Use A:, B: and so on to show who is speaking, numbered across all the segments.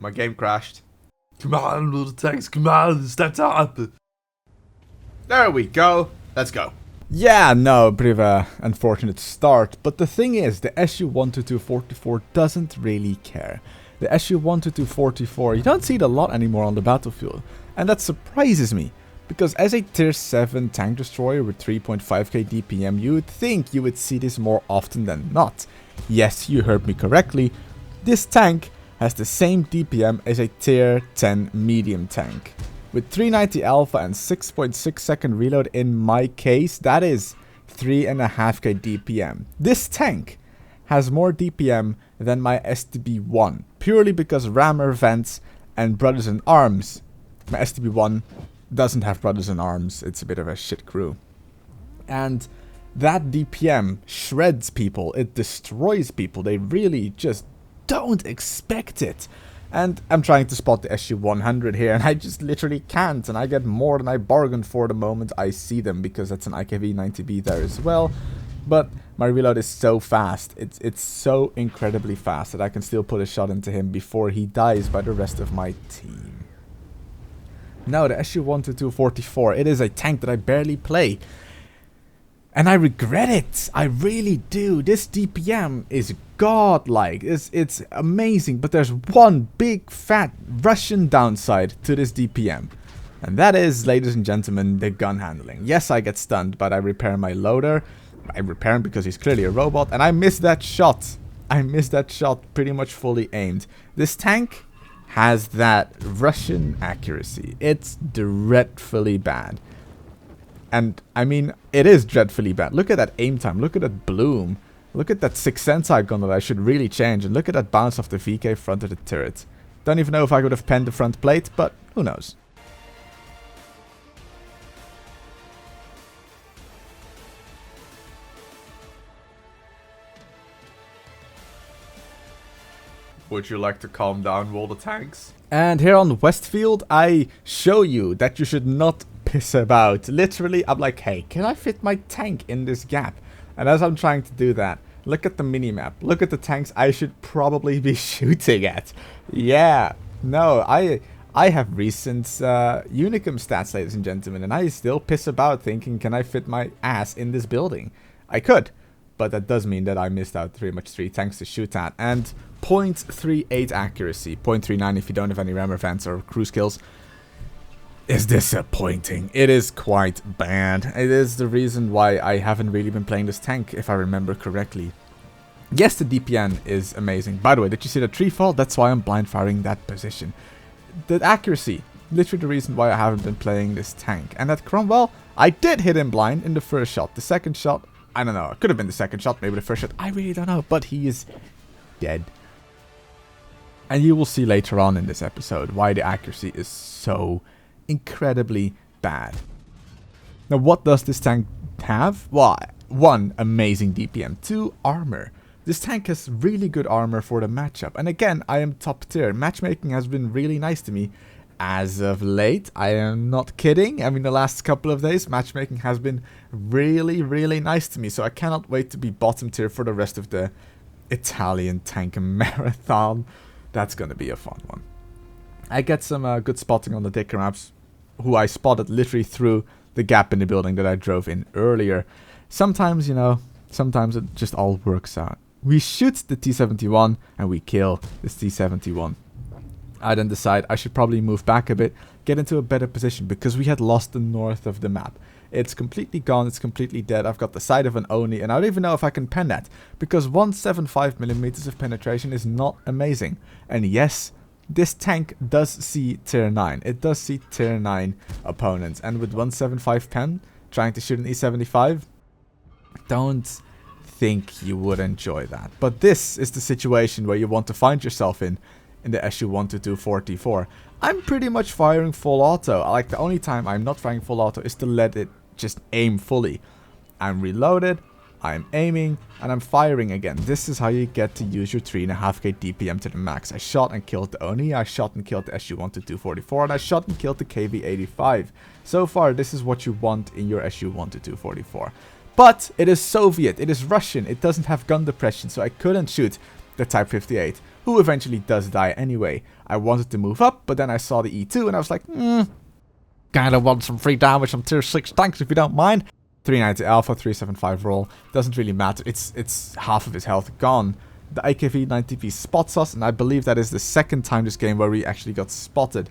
A: My game crashed. Come on, little tanks, come on, step up. There we go. Let's go.
B: Yeah, no, a bit of a unfortunate start, but the thing is, the SU-122-44 doesn't really care. The SU-122-44, you don't see it a lot anymore on the battlefield, and that surprises me, because as a tier 7 tank destroyer with 3.5k DPM, you would think you would see this more often than not. Yes, you heard me correctly, this tank has the same DPM as a tier 10 medium tank. With 390 alpha and 6.6 second reload in my case, that is 3.5k DPM. This tank has more DPM than my STB-1, purely because rammer, vents, and brothers in arms. My STB-1 doesn't have brothers in arms, it's a bit of a shit crew. And that DPM shreds people, it destroys people, they really just don't expect it. And I'm trying to spot the SU-100 here, and I just literally can't, and I get more than I bargained for the moment I see them, because that's an IKV-90B there as well. But my reload is so fast, it's so incredibly fast that I can still put a shot into him before he dies by the rest of my team. No, the SU-122-44, it is a tank that I barely play. And I regret it, I really do. This DPM is godlike, it's amazing, but there's one big fat Russian downside to this DPM. And that is, ladies and gentlemen, the gun handling. Yes, I get stunned, but I repair my loader. I repair him because he's clearly a robot, and I missed that shot. I missed that shot pretty much fully aimed. This tank has that Russian accuracy. It's dreadfully bad. And, I mean, it is dreadfully bad. Look at that aim time. Look at that bloom. Look at that Sixth Sense icon that I should really change. And look at that bounce off the VK front of the turret. Don't even know if I could have penned the front plate, but who knows.
A: Would you like to calm down, all the tanks?
B: And here on Westfield, I show you that you should not piss about. Literally, I'm like, hey, can I fit my tank in this gap? And as I'm trying to do that, look at the minimap. Look at the tanks I should probably be shooting at. Yeah, no, I have recent Unicum stats, ladies and gentlemen, and I still piss about thinking, can I fit my ass in this building? I could, but that does mean that I missed out pretty much 3 tanks to shoot at. And 0.38 accuracy, 0.39 if you don't have any rammer vents or crew skills, is disappointing. It is quite bad. It is the reason why I haven't really been playing this tank, if I remember correctly. Yes, the DPN is amazing. By the way, did you see the tree fall? That's why I'm blind firing that position. The accuracy, literally the reason why I haven't been playing this tank. And at Cromwell, I did hit him blind in the first shot. The second shot, I don't know. It could have been the second shot, maybe the first shot. I really don't know, but he is dead. And you will see later on in this episode why the accuracy is so incredibly bad. Now, what does this tank have? Well, 1, amazing DPM. 2, armor. This tank has really good armor for the matchup. And again, I am top tier. Matchmaking has been really nice to me as of late. I am not kidding. I mean, the last couple of days, matchmaking has been really, really nice to me. So I cannot wait to be bottom tier for the rest of the Italian tank marathon. That's going to be a fun one. I get some good spotting on the Dicker maps, who I spotted literally through the gap in the building that I drove in earlier. Sometimes, you know, sometimes it just all works out. We shoot the T-71 and we kill this T-71. I then decide I should probably move back a bit, get into a better position, because we had lost the north of the map. It's completely gone, it's completely dead. I've got the side of an Oni, and I don't even know if I can pen that, because 175mm of penetration is not amazing. And yes, this tank does see tier 9. It does see tier 9 opponents, and with 175 pen, trying to shoot an E75, don't think you would enjoy that. But this is the situation where you want to find yourself in the SU-122-44. I'm pretty much firing full auto. Like, the only time I'm not firing full auto is to let it just aim fully. I'm reloaded, I'm aiming, and I'm firing again. This is how you get to use your 3.5k DPM to the max. I shot and killed the Oni, I shot and killed the SU-122-44, and I shot and killed the KV-85. So far, this is what you want in your SU-122-44. But it is Soviet, it is Russian, it doesn't have gun depression, so I couldn't shoot the Type 58. who eventually does die anyway. I wanted to move up, but then I saw the E2 and I was like, kinda want some free damage on tier 6 tanks if you don't mind. 390 alpha, 375 roll, doesn't really matter, it's half of his health gone. The IKV-90B spots us, and I believe that is the second time this game where we actually got spotted.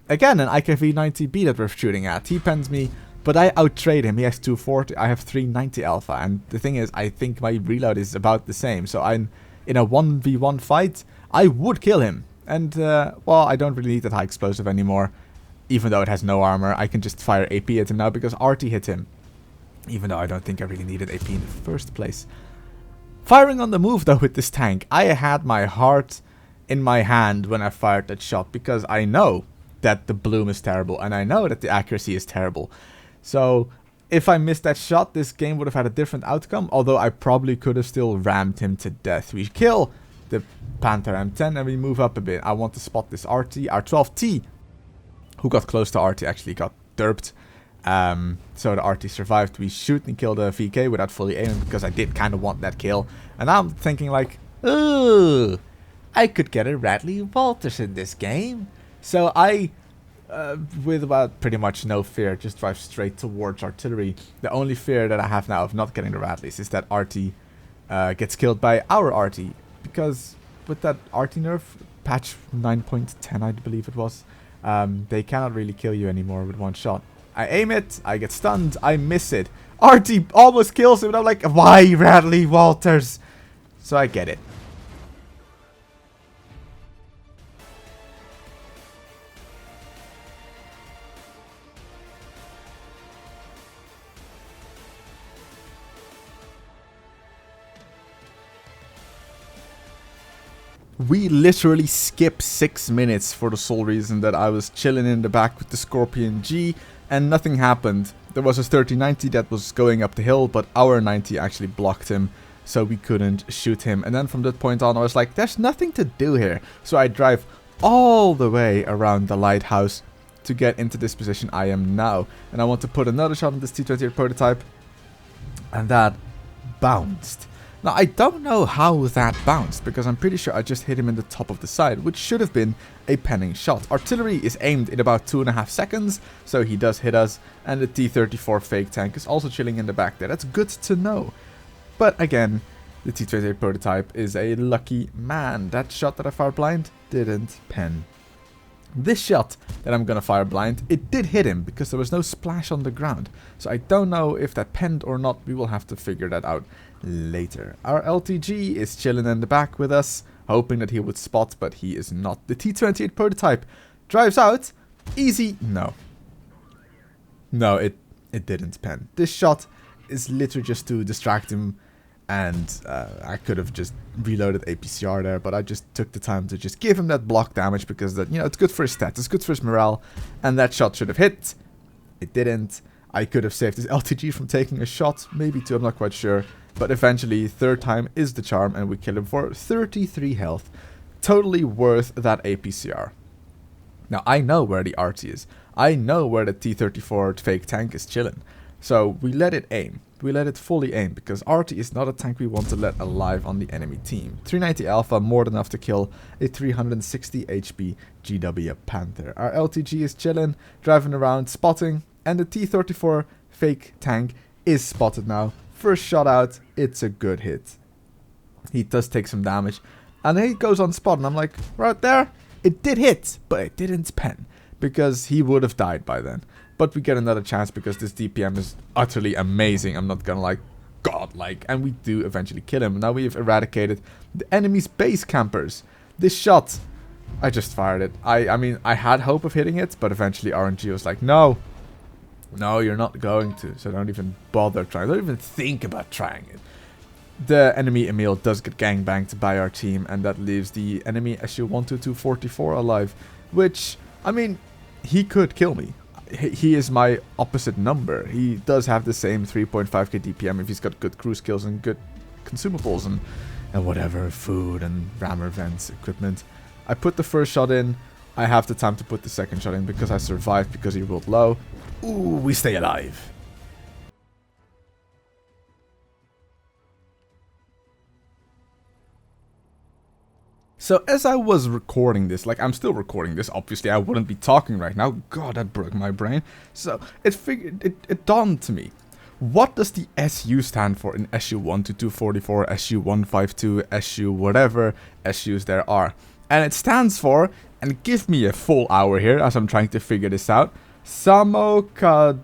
B: Again, an IKV-90B that we're shooting at. He pens me, but I outtrade him. He has 240, I have 390 alpha, and the thing is, I think my reload is about the same. So I'm in a 1v1 fight, I would kill him. And, well, I don't really need that high explosive anymore. Even though it has no armor, I can just fire AP at him now because RT hit him. Even though I don't think I really needed AP in the first place. Firing on the move though with this tank, I had my heart in my hand when I fired that shot because I know that the bloom is terrible and I know that the accuracy is terrible. So if I missed that shot, this game would have had a different outcome, although I probably could have still rammed him to death. We kill the Panther M10 and we move up a bit. I want to spot this RT, our 12T, who got close to RT, actually got derped. So the RT survived. We shoot and kill the VK without fully aiming because I did kind of want that kill. And I'm thinking like, ooh, I could get a Radley Walters in this game. So I, with about pretty much no fear, just drive straight towards artillery. The only fear that I have now of not getting the Radleys is that RT gets killed by our RT. Because with that RT nerf, patch 9.10 I believe it was, they cannot really kill you anymore with one shot. I aim it, I get stunned, I miss it. RT almost kills him, and I'm like, why Radley Walters? So I get it. We literally skip 6 minutes for the sole reason that I was chilling in the back with the Scorpion G and nothing happened. There was a 3090 that was going up the hill, but our 90 actually blocked him, so we couldn't shoot him. And then from that point on I was like, there's nothing to do here. So I drive all the way around the lighthouse to get into this position I am now. And I want to put another shot on this T-28 prototype, and that bounced. Now, I don't know how that bounced, because I'm pretty sure I just hit him in the top of the side, which should have been a penning shot. Artillery is aimed in about 2.5 seconds, so he does hit us, and the T-34 fake tank is also chilling in the back there. That's good to know. But again, the T-28 prototype is a lucky man. That shot that I fired blind didn't pen. This shot that I'm gonna fire blind, it did hit him because there was no splash on the ground. So I don't know if that penned or not. We will have to figure that out later. Our LTG is chilling in the back with us, hoping that he would spot, but he is not. The T-28 prototype drives out. Easy. No. No, it didn't pen. This shot is literally just to distract him, and I could have just reloaded APCR there, but I just took the time to just give him that block damage because that, you know, it's good for his stats, it's good for his morale, and that shot should have hit. It didn't. I could have saved his LTG from taking a shot, maybe two, I'm not quite sure. But eventually, third time is the charm, and we kill him for 33 health. Totally worth that APCR. Now, I know where the RT is. I know where the T-34 fake tank is chilling. So, we let it aim. We let it fully aim, because RT is not a tank we want to let alive on the enemy team. 390 Alpha, more than enough to kill a 360 HP GW Panther. Our LTG is chilling, driving around, spotting, and the T-34 fake tank is spotted now. First shot out, it's a good hit. He does take some damage, and then he goes on spot, and I'm like, right there, it did hit, but it didn't pen, because he would have died by then. But we get another chance because this DPM is utterly amazing. I'm not gonna like, godlike, and we do eventually kill him. Now we've eradicated the enemy's base campers. This shot, I just fired it. I mean, I had hope of hitting it, but eventually RNG was like, no. No, you're not going to, so don't even bother trying. Don't even think about trying it. The enemy Emil does get gangbanged by our team, and that leaves the enemy SU-122-44 alive, which, I mean, he could kill me. He is my opposite number. He does have the same 3.5k DPM if he's got good crew skills and good consumables and whatever, food and rammer vents, equipment. I put the first shot in. I have the time to put the second shot in because I survived because he rolled low. Ooh, we stay alive. So as I was recording this, like I'm still recording this, obviously I wouldn't be talking right now. God, that broke my brain. So it dawned to me. What does the SU stand for in SU-122-44, SU-152, SU whatever SUs there are? And it stands for, and give me a full hour here as I'm trying to figure this out, Samokadonaya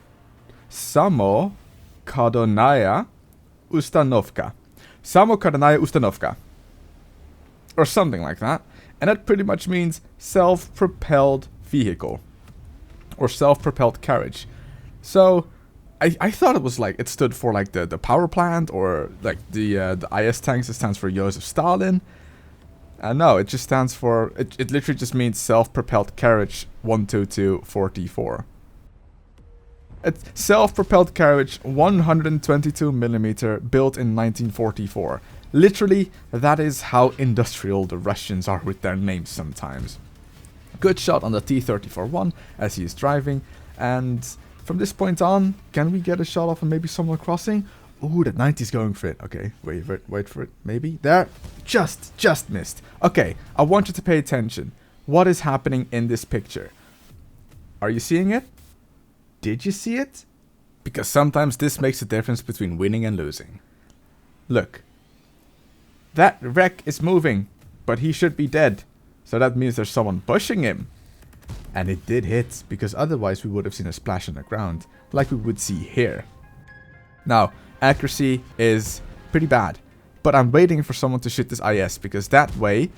B: Ustanovka. Samokadonaya Ustanovka. Or something like that. And that pretty much means self-propelled vehicle. Or self-propelled carriage. So I thought it was like, it stood for like the power plant, or like the IS tanks, it stands for Joseph Stalin. No, it just stands for, it literally just means self-propelled carriage 122-44. It's self-propelled carriage 122mm built in 1944. Literally, that is how industrial the Russians are with their names sometimes. Good shot on the T-34-1 as he is driving, and from this point on, can we get a shot off and maybe someone crossing? Ooh, that 90's going for it. Okay, wait for it. Maybe. There. Just missed. Okay, I want you to pay attention. What is happening in this picture? Are you seeing it? Did you see it? Because sometimes this makes a difference between winning and losing. Look. That wreck is moving, but he should be dead. So that means there's someone pushing him. And it did hit, because otherwise we would have seen a splash on the ground, like we would see here. Now, accuracy is pretty bad, but I'm waiting for someone to shoot this IS, because that way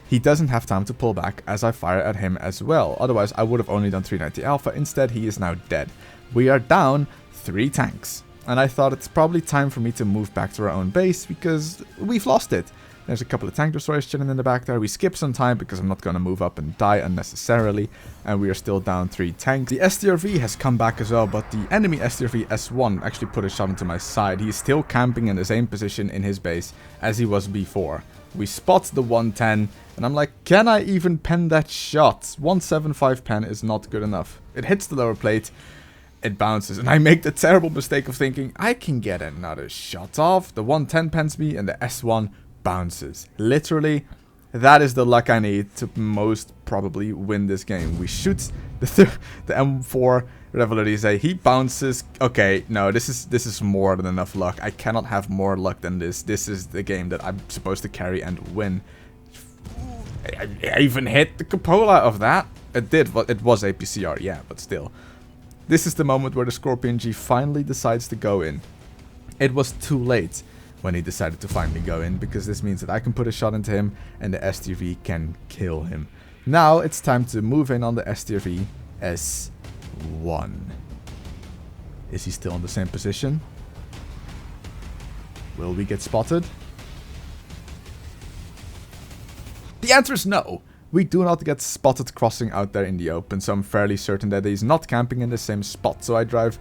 B: he doesn't have time to pull back as I fire at him as well. Otherwise I would have only done 390 Alpha, instead he is now dead. We are down 3 tanks, and I thought it's probably time for me to move back to our own base, because we've lost it. There's a couple of tank destroyers chilling in the back there. We skip some time because I'm not going to move up and die unnecessarily. And we are still down 3 tanks. The SDRV has come back as well, but the enemy SDRV S1 actually put a shot into my side. He's still camping in the same position in his base as he was before. We spot the 110, and I'm like, can I even pen that shot? 175 pen is not good enough. It hits the lower plate, it bounces, and I make the terrible mistake of thinking, I can get another shot off. The 110 pens me, and the S1 bounces. Literally, that is the luck I need to most probably win this game. We shoot the M4 Revolutize. He bounces. Okay, no, this is more than enough luck. I cannot have more luck than this. This is the game that I'm supposed to carry and win. I even hit the cupola of that. It did, but it was APCR, yeah, but still. This is the moment where the Scorpion G finally decides to go in. It was too late when he decided to finally go in, because this means that I can put a shot into him and the SDRV can kill him. Now it's time to move in on the SDRV S1. Is he still in the same position? Will we get spotted? The answer is no. We do not get spotted crossing out there in the open, so I'm fairly certain that he's not camping in the same spot. So I drive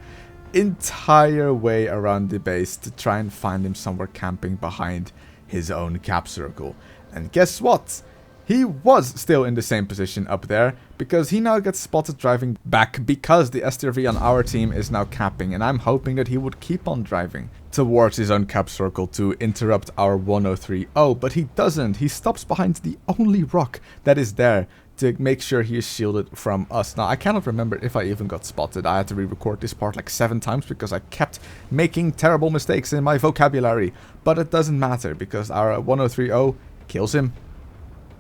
B: entire way around the base to try and find him somewhere camping behind his own cap circle. And guess what? He was still in the same position up there, because he now gets spotted driving back because the SDRV on our team is now capping, and I'm hoping that he would keep on driving towards his own cap circle to interrupt our 103. Oh, but he doesn't. He stops behind the only rock that is there to make sure he is shielded from us. Now, I cannot remember if I even got spotted. I had to re-record this part like 7 times because I kept making terrible mistakes in my vocabulary. But it doesn't matter, because our 1030 kills him.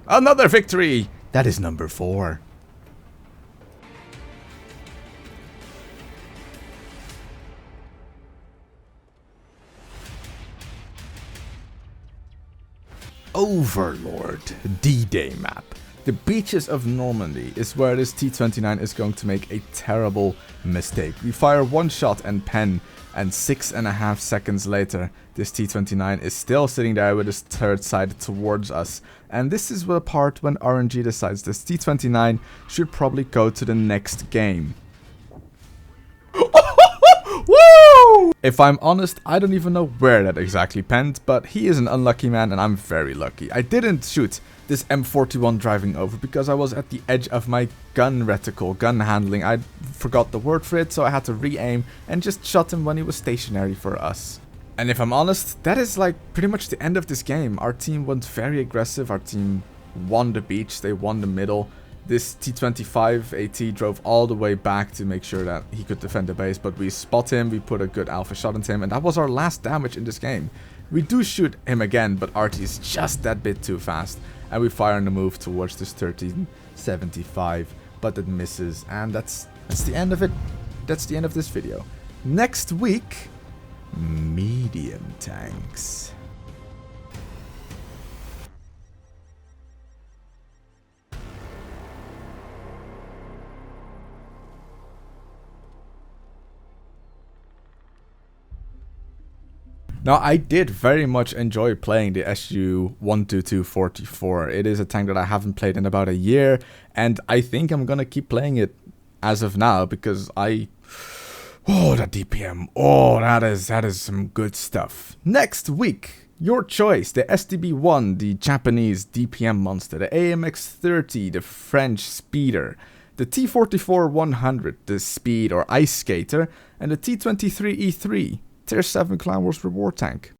B: Another victory! That is number 4. Overlord D-Day map. The beaches of Normandy is where this T-29 is going to make a terrible mistake. We fire 1 shot and pen, and 6.5 seconds later, this T-29 is still sitting there with his third side towards us. And this is the part when RNG decides this T-29 should probably go to the next game. Woo! If I'm honest, I don't even know where that exactly penned, but he is an unlucky man and I'm very lucky. I didn't shoot this M41 driving over because I was at the edge of my gun reticle, gun handling. I forgot the word for it, so I had to re-aim and just shot him when he was stationary for us. And if I'm honest, that is like pretty much the end of this game. Our team went very aggressive, our team won the beach, they won the middle. This T-25 AT drove all the way back to make sure that he could defend the base, but we spot him, we put a good alpha shot into him, and that was our last damage in this game. We do shoot him again, but RT is just that bit too fast, and we fire on the move towards this 1375, but it misses, and that's the end of it. That's the end of this video. Next week, medium tanks. Now, I did very much enjoy playing the SU-122-44. It is a tank that I haven't played in about a year, and I think I'm gonna keep playing it as of now because oh, that DPM, oh, that is some good stuff. Next week, your choice, the STB-1, the Japanese DPM monster, the AMX-30, the French speeder, the T-44-100, the speed or ice skater, and the T-23E3. Tier 7 Clan Wars reward tank.